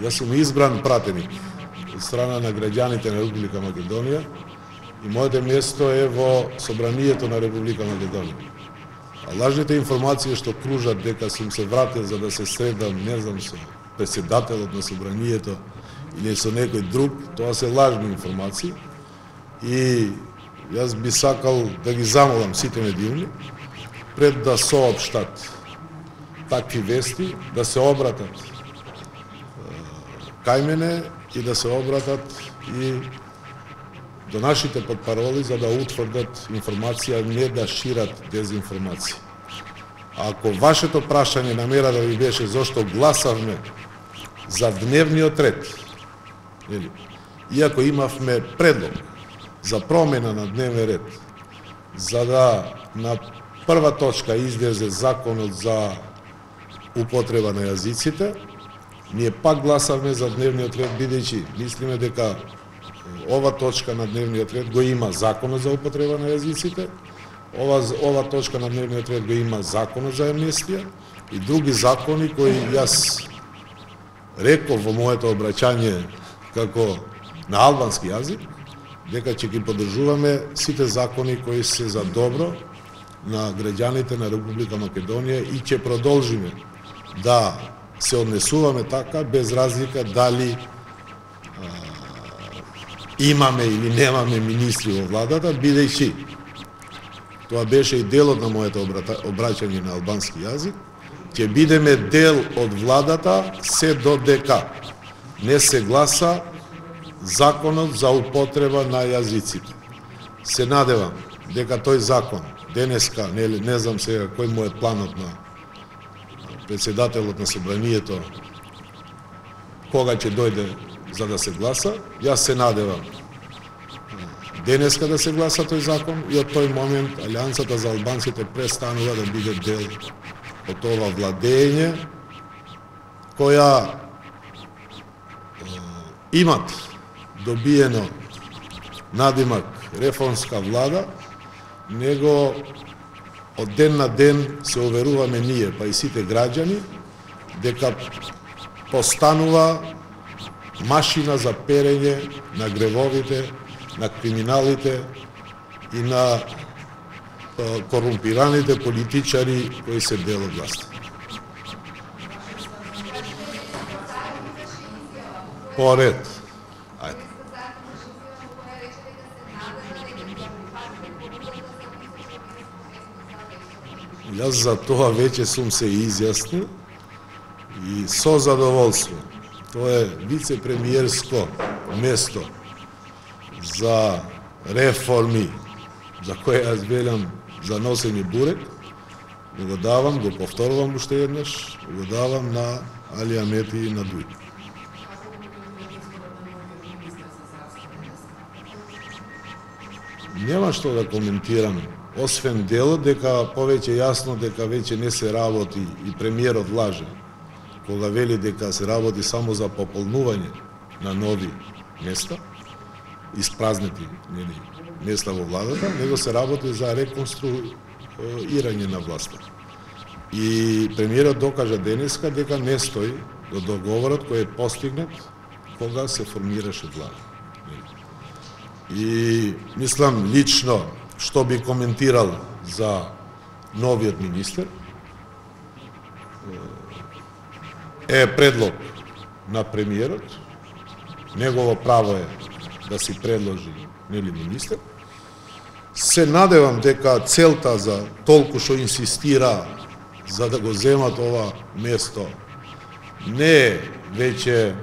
Јас сум избран пратеник од страна на граѓаните на Република Македонија и моето место е во Собранието на Република Македонија. А лажните информации што кружат дека сум се вратил за да се средам, не знам, со председателот на Собранието или со некој друг, тоа се лажни информации и јас би сакал да ги замолам сите медиуми пред да соопштат такви вести, да се обратат кај мене и да се обратат и до нашите потпароли за да утврдат информација, не да шират дезинформација. Ако вашето прашање намера да ви беше зошто гласавме за дневниот ред, иако имавме предлог за промена на дневен ред, за да на прва точка излезе законот за употреба на јазиците, ние пак гласавме за дневниот ред, бидејќи мислиме дека ова точка на дневниот ред го има законот за употреба на јазиците, ова точка на дневниот ред го има законот за амнестија и други закони кои јас реков во моето обраќање како на албански јазик, дека ќе ги поддржуваме сите закони кои се за добро на граѓаните на Република Македонија и ќе продолжиме да се однесуваме така, без разлика дали имаме или немаме министри во владата, бидејќи тоа беше и делот на моето обраќање на албански јазик, ќе бидеме дел од владата се додека не се гласа законот за употреба на јазиците. Се надевам дека тој закон денеска, не знам сега кој му е планот на председателот на Собранието, кога ќе дојде за да се гласа, јас се надевам денеска да се гласа тој закон и од тој момент Алијансата за албанците престанува да биде дел од ова владење која имат добиено надимак реформска влада, него од ден на ден се уверуваме ние, па и сите граѓани, дека постанува машина за перење на гревовите, на криминалите и на корумпираните политичари кои се дел од власта. Поред. Ајде. Јас за тоа веќе сум се изјаснил и со задоволство. Тоа е вице-премиерско место за реформи, за кое јас велам за носење бурек, го давам, го повторувам уште еднаш, го давам на Али Амети и на Дуј. Нема што да коментирам, освен делот дека повеќе јасно дека веќе не се работи и премиерот лаже, кога вели дека се работи само за пополнување на нови места, испразнети места во владата, него се работи за реконструирање на власта. И премиерот докажа денеска дека не стои до договорот кој е постигнат кога се формираше влада. И мислам лично што би коментирал за новиот министер е предлог на премиерот, негово право е да си предложи министер. Се надевам дека целта за толку што инсистира за да го земат ова место не е веќе,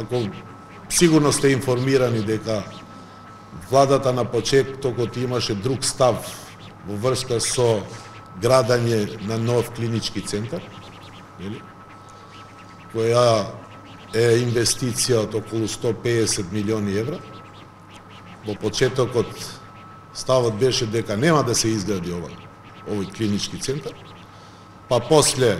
ако сигурно сте информирани дека владата на почетокот имаше друг став во врска со градење на нов клинички центар, која е инвестиција од околу 150 милиони евра. Во почетокот ставот беше дека нема да се изгради овој клинички центар, па после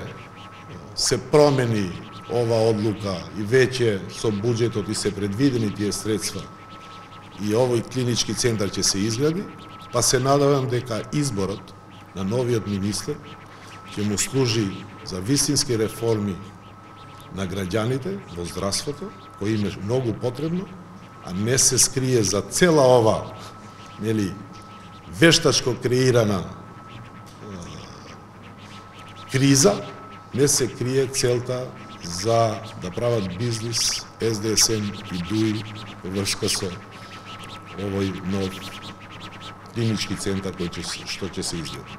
се промени ова одлука и веќе со буџетот и се предвидени тие средства и овој клинички центар ќе се изгради, па се надевам дека изборот на новиот министер ќе му служи за вистински реформи на граѓаните во здравството, кој им е многу потребно, а не се скрие за цела ова, нели, вештачко креирана криза, не се крие целта за да прават бизнис СДСМ и ДУИ во врска со овој нов клинички центар што ќе се изгради.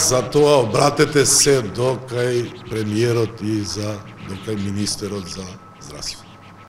Затоа обратете се до кај премиерот и до кај министерот за